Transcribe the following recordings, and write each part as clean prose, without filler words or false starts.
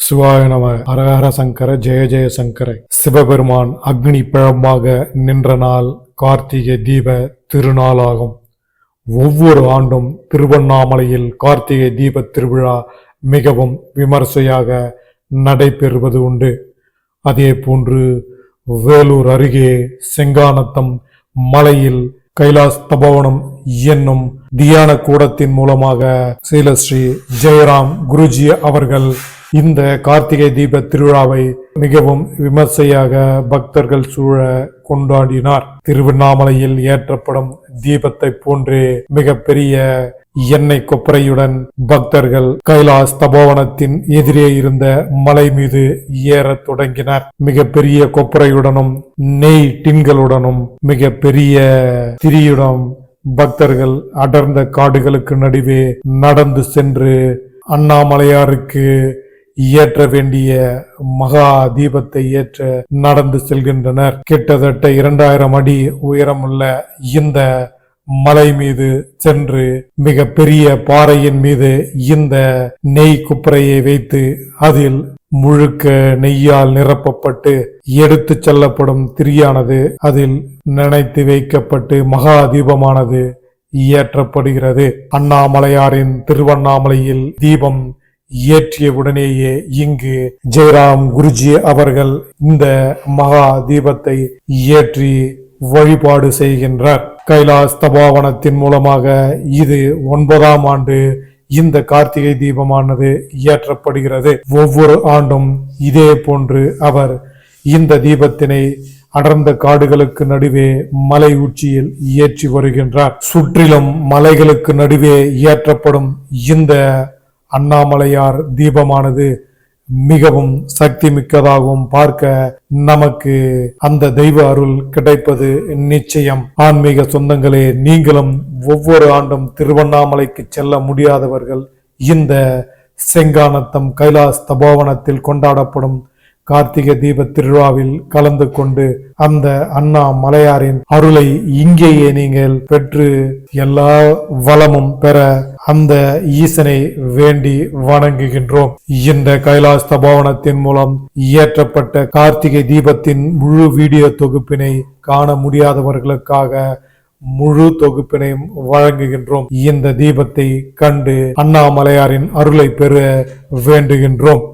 சிவாய நம. ஹரஹர சங்கர ஜெய ஜெய சங்கர. சிவபெருமான் அக்னி பிழம்பாக நின்ற நாள் கார்த்திகை தீப திருநாளாகும். ஒவ்வொரு ஆண்டும் திருவண்ணாமலையில் கார்த்திகை தீப திருவிழா மிகவும் விமர்சையாக நடைபெறுவது உண்டு. அதே போன்று வேலூர் அருகே செங்கானத்தம் மலையில் கைலாஸ் தபோவனம் என்னும் தியான கூடத்தின் மூலமாக ஸ்ரீ ஜெயராம் குருஜி அவர்கள் இந்த கார்த்திகை தீப திருவிழாவை மிகவும் விமர்சையாக பக்தர்கள் சூழ கொண்டாடினார். திருவண்ணாமலையில் ஏற்றப்படும் தீபத்தை போன்றே மிகப்பெரிய எண்ணெய் கொப்பரையுடன் பக்தர்கள் கைலாஸ் தபோவனத்தின் எதிரே இருந்த மலை மீது ஏற தொடங்கினர். மிகப்பெரிய கொப்பரையுடனும் நெய் டின்களுடனும் மிகப்பெரிய திரியுடன் பக்தர்கள் அடர்ந்த காடுகளுக்கு நடுவே நடந்து சென்று அண்ணாமலையாருக்கு ஏற்ற வேண்டிய மகா தீபத்தை ஏற்ற நடந்து செல்கின்றனர். கிட்டத்தட்ட 2000 அடி உயரமுள்ள இந்த மலை மீது சென்று மிக பெரிய பாறையின் மீது இந்த நெய் குப்பரையை வைத்து அதில் முழுக்க நெய்யால் நிரப்பப்பட்டு எடுத்து செல்லப்படும் திரியானது அதில் நினைத்து வைக்கப்பட்டு மகா தீபமானது ஏற்றப்படுகிறது. அண்ணாமலையாரின் திருவண்ணாமலையில் தீபம் ஏற்றிய உடனேயே இங்கு ஜெயராம் குருஜி அவர்கள் இந்த மகா தீபத்தை ஏற்றி வழிபாடு செய்கின்றார். கைலாஸ் தபோவனத்தின் மூலமாக இது 9ஆம் ஆண்டு இந்த கார்த்திகை தீபமானது ஏற்றப்படுகிறது. ஒவ்வொரு ஆண்டும் இதே போன்று அவர் இந்த தீபத்தினை அடர்ந்த காடுகளுக்கு நடுவே மலை உச்சியில் ஏற்றி வருகின்றார். சுற்றிலும் மலைகளுக்கு நடுவே ஏற்றப்படும் இந்த அண்ணாமலையார் தீபமானது மிகவும் சக்தி மிக்கதாகவும் பார்க்க நமக்கு அந்த தெய்வ அருள் கிடைப்பது நிச்சயம். ஆன்மீக சொந்தங்களே, நீங்களும் ஒவ்வொரு ஆண்டும் திருவண்ணாமலைக்கு செல்ல முடியாதவர்கள் இந்த செங்கானத்தம் கைலாஸ் தபோவனத்தில் கொண்டாடப்படும் கார்த்திகை தீப திருவிழாவில் கலந்து கொண்டு அந்த அண்ணா மலையாரின் அருளை இங்கேயே நீங்கள் பெற்று எல்லா வளமும் பெற அந்த ஈசனை வேண்டி வணங்குகின்றோம். இந்த கைலாஸ் தபோவனத்தின் மூலம் இயற்றப்பட்ட கார்த்திகை தீபத்தின் முழு வீடியோ தொகுப்பினை காண முடியாதவர்களுக்காக முழு தொகுப்பினையும் வழங்குகின்றோம். இந்த தீபத்தை கண்டு அண்ணாமலையாரின் அருளை பெற வேண்டுகின்றோம்.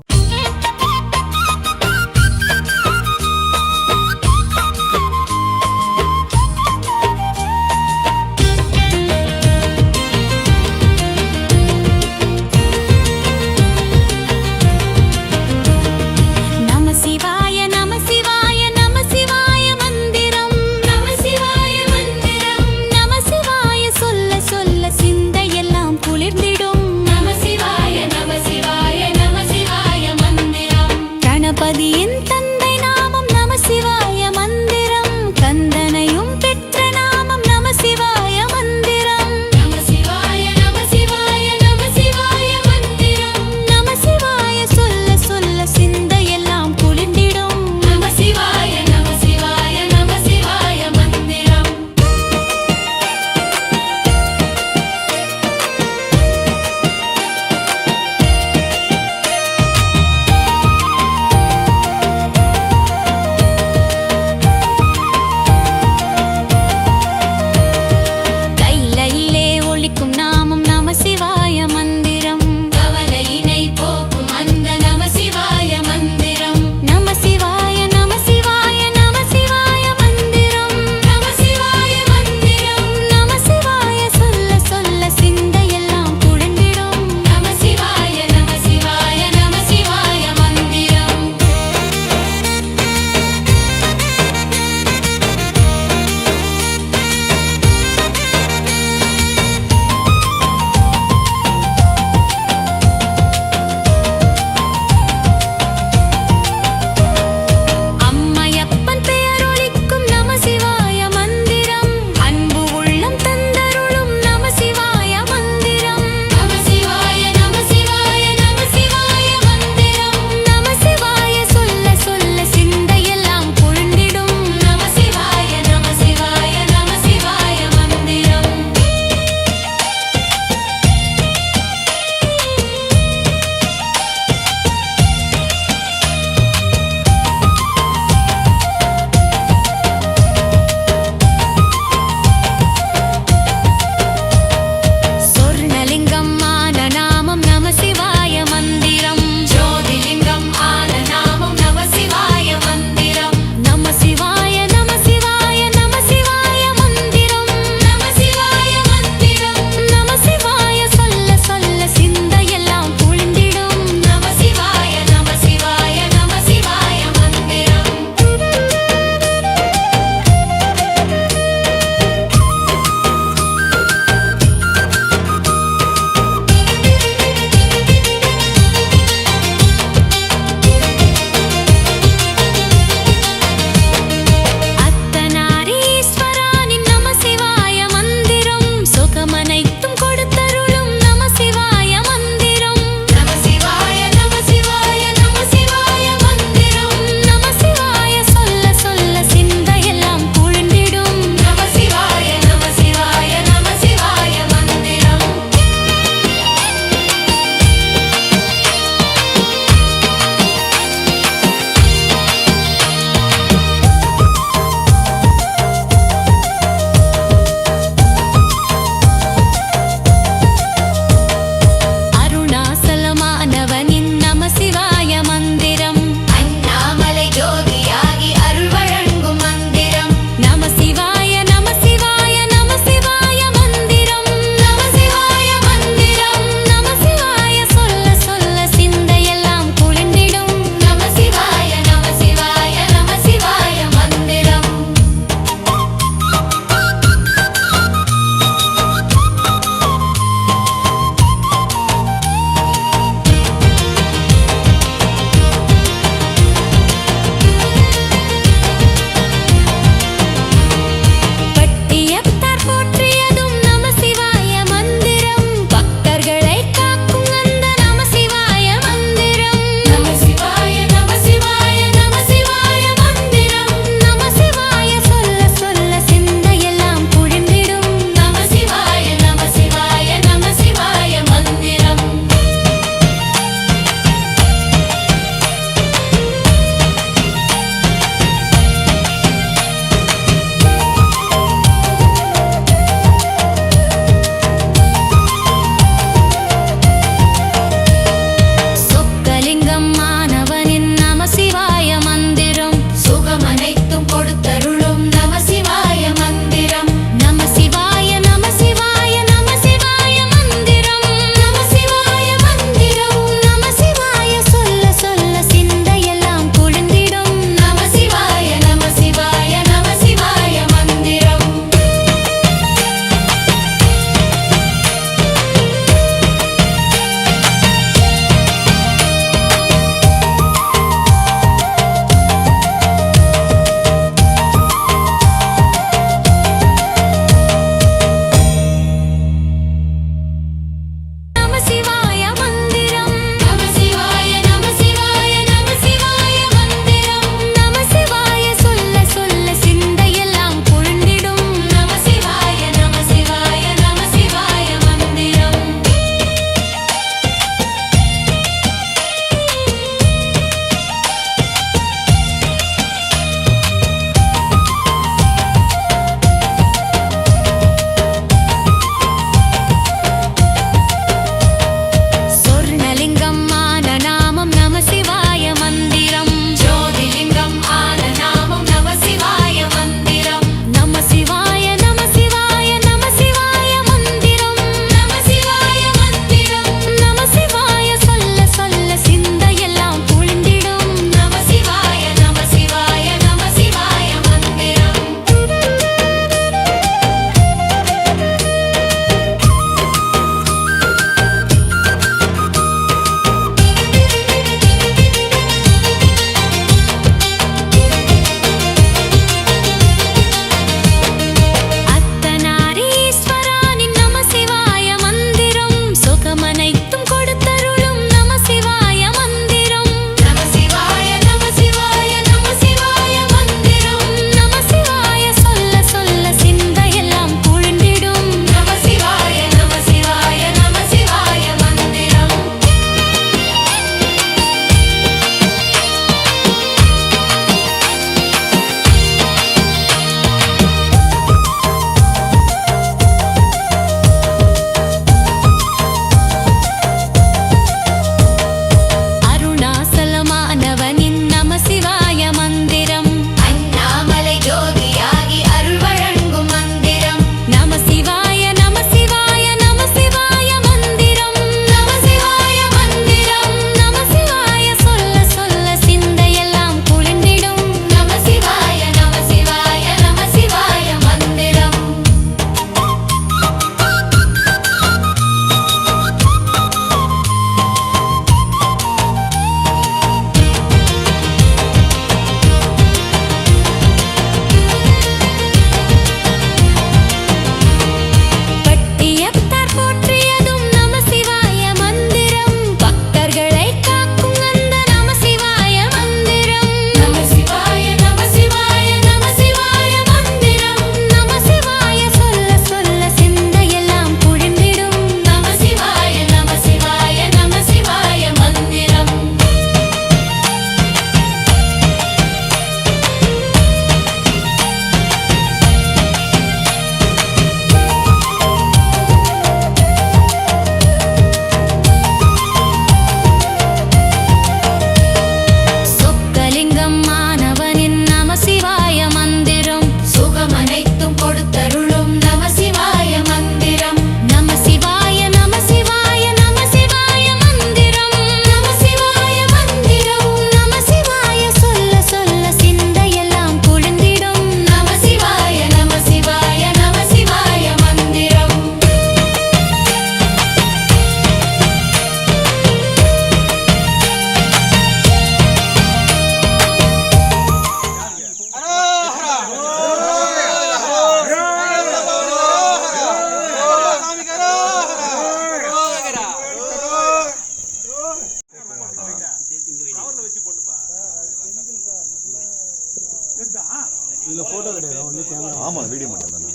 இதில் ஃபோட்டோ கிடையாது, ஒன்லி கேமரா. ஆமாம், வீடியோ மட்டும் தானே.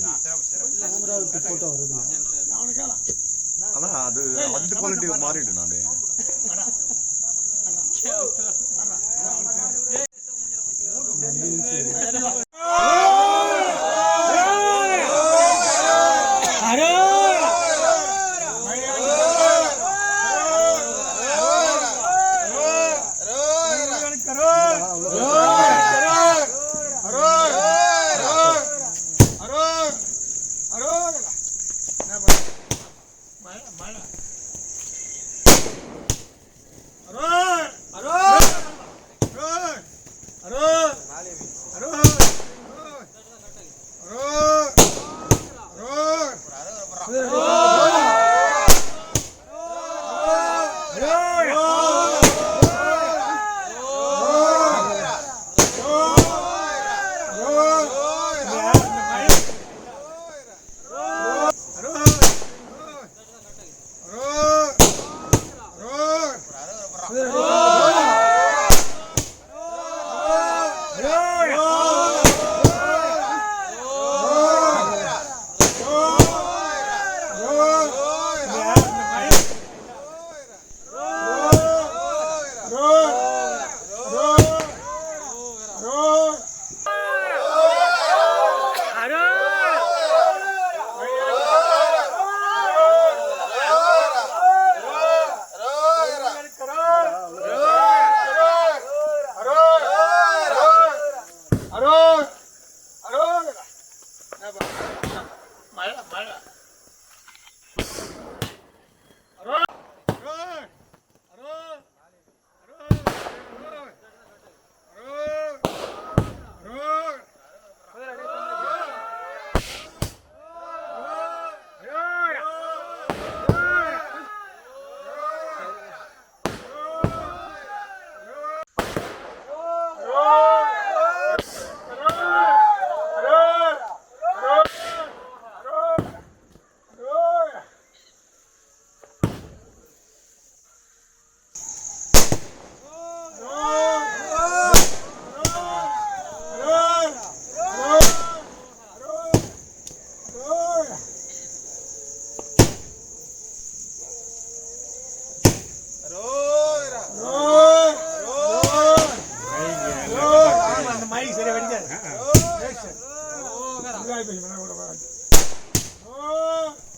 கேமரா விட்டு ஃபோட்டோ வருது. ஆனால் அது அந்த குவாலிட்டி மாறிடும். நான்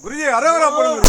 குருஜி அரவரா போடுங்க.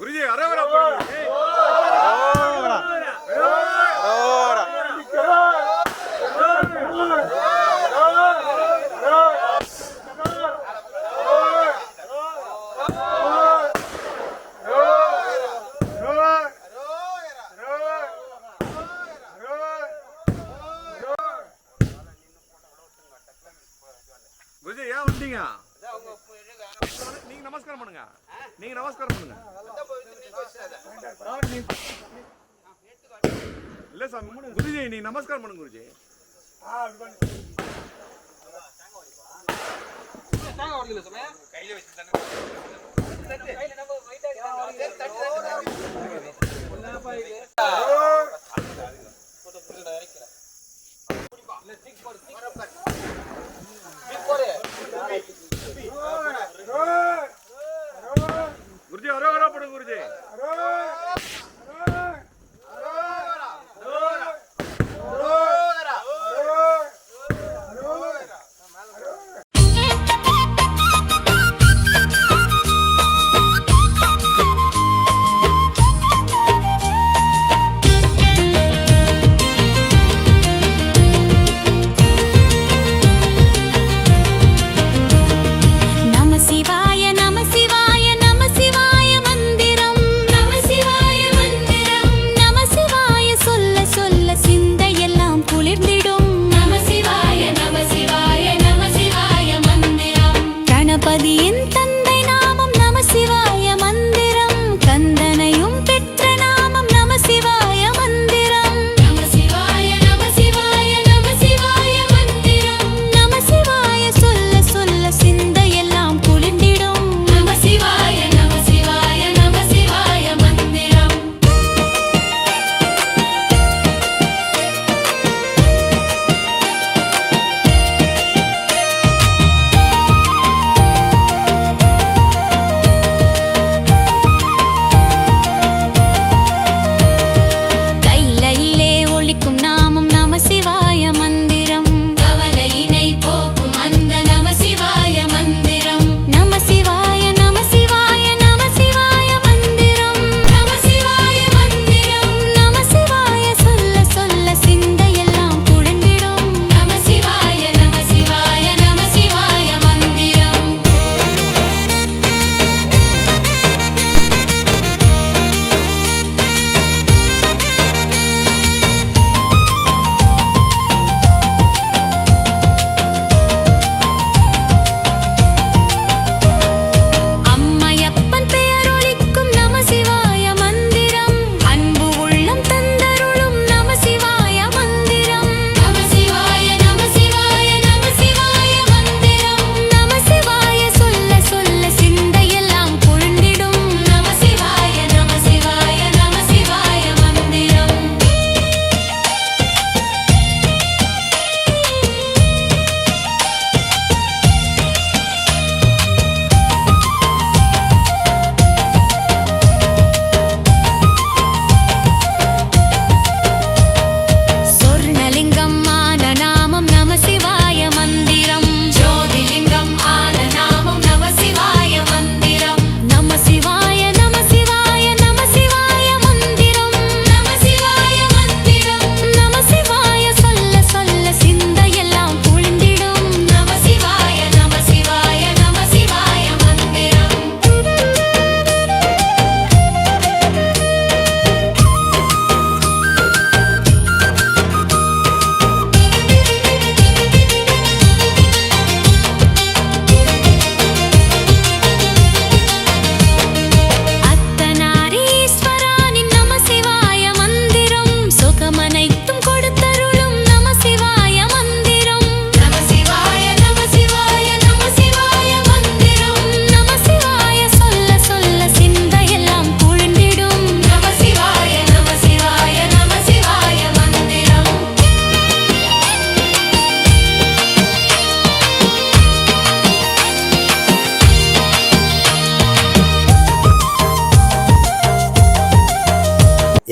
குருஜி அரவரா போடுங்க. குருஜி ஏன் வந்தீங்க? நீங்க நமஸ்காரம் பண்ணுங்க. நீங்க நமஸ்காரம் பண்ணுங்க. இல்ல சாமி, குருஜி நீங்க நமஸ்காரம் பண்ணுங்க. குருஜி குருஜி அரவரா போடுங்க. குருஜி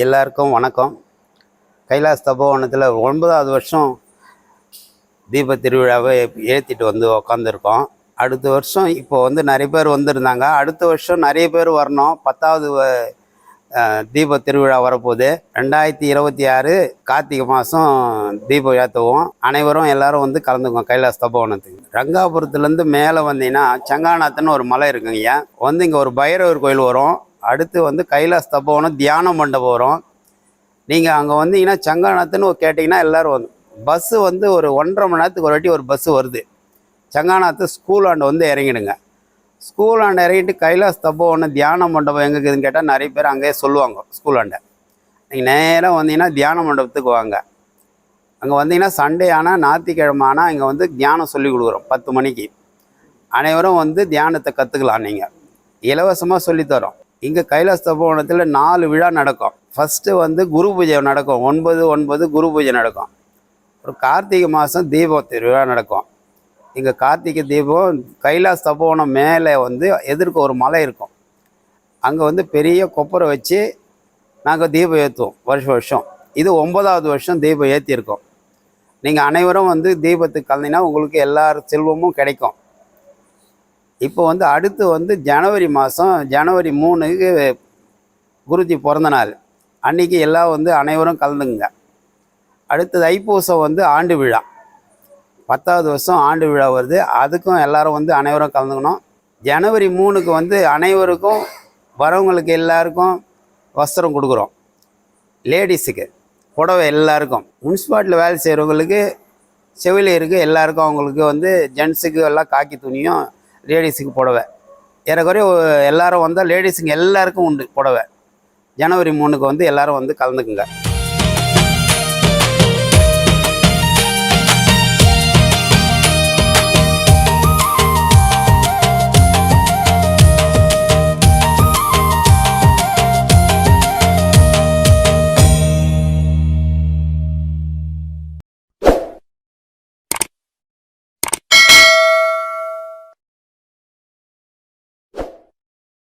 எல்லாருக்கும் வணக்கம். கைலாஸ் தபோவனத்தில் 9வது வருஷம் தீப திருவிழாவை ஏற்றிட்டு வந்து உக்காந்துருக்கோம். அடுத்த வருஷம் இப்போ வந்து நிறைய பேர் வந்திருந்தாங்க. அடுத்த வருஷம் நிறைய பேர் வரணும். 10வது தீப திருவிழா வரப்போகுது. 2026 கார்த்திகை மாதம் தீபம் ஏற்றுவோம். அனைவரும் எல்லாரும் வந்து கலந்துக்குவோம் கைலாஸ் தபோவனத்துக்கு. ரங்காபுரத்துலேருந்து மேலே வந்தீங்கன்னா சங்காநாத்னு ஒரு மலை இருக்குங்கய்யா. வந்து இங்கே ஒரு பைரவர் கோயில் வரும். அடுத்து வந்து கைலாஸ் தபோவனம் தியான மண்டபம் வரும். நீங்கள் அங்கே வந்தீங்கன்னா சங்காநாத்னு கேட்டிங்கன்னா எல்லோரும் வந்து பஸ்ஸு வந்து ஒரு 1.5 மணி நேரத்துக்கு ஒரு வாட்டி ஒரு பஸ்ஸு வருது. சங்காநாத்து ஸ்கூல் ஆண்டு வந்து இறங்கிடுங்க. ஸ்கூல் ஆண்டு இறங்கிட்டு கைலாஸ் தபோவனம் தியான மண்டபம் எங்கே இருக்குதுன்னு கேட்டால் நிறைய பேர் அங்கேயே சொல்லுவாங்க. ஸ்கூல் ஆண்டை நீங்கள் நேராக வந்தீங்கன்னா தியான மண்டபத்துக்கு வாங்க. அங்கே வந்தீங்கன்னா சண்டே ஆனால் ஞாயிற்றுக்கிழமை ஆனால் இங்கே வந்து தியானம் சொல்லி கொடுக்குறோம் 10 மணிக்கு. அனைவரும் வந்து தியானத்தை கற்றுக்கலாம். நீங்கள் இலவசமாக சொல்லித்தரோம். இங்கே கைலாஸ் தபோவனத்தில் 4 விழா நடக்கும். ஃபஸ்ட்டு வந்து குரு பூஜை நடக்கும். 9/9 குரு பூஜை நடக்கும். ஒரு கார்த்திகை மாதம் தீப திருவிழா நடக்கும். இங்கே கார்த்திகை தீபம் கைலாஸ் தபோவனம் மேலே வந்து எதிர்க்க ஒரு மலை இருக்கும். அங்கே வந்து பெரிய கொப்பரை வச்சு நாங்கள் தீபம் ஏற்றுவோம் வருஷம். இது 9வது வருஷம் தீபம் ஏற்றிருக்கோம். நீங்கள் அனைவரும் வந்து தீபத்துக்கு கலந்தீங்கன்னா உங்களுக்கு எல்லார் செல்வமும் கிடைக்கும். இப்போ வந்து அடுத்து வந்து ஜனவரி மாதம் ஜனவரி 3க்கு குருஜி பிறந்த நாள் அன்றைக்கி எல்லாம் வந்து அனைவரும் கலந்துங்க. அடுத்தது ஐப்பூசம் வந்து ஆண்டு விழா. 10வது வருஷம் ஆண்டு விழா வருது. அதுக்கும் எல்லோரும் வந்து அனைவரும் கலந்துக்கணும். ஜனவரி 3க்கு வந்து அனைவருக்கும் வரவங்களுக்கு எல்லாருக்கும் வஸ்திரம் கொடுக்குறோம். லேடிஸுக்கு புடவை எல்லாருக்கும். முனிசிபாலிட்டியில் வேலை செய்கிறவங்களுக்கு செவிலியருக்கு எல்லாருக்கும் அவங்களுக்கு வந்து ஜென்ஸுக்கு எல்லாம் காக்கி துணியும் லேடிஸுக்கு புடவை. ஏறக்குறைய எல்லோரும் வந்தால் லேடிஸுக்கு எல்லாருக்கும் உண்டு புடவை. ஜனவரி 3க்கு வந்து எல்லோரும் வந்து கலந்துக்குங்க.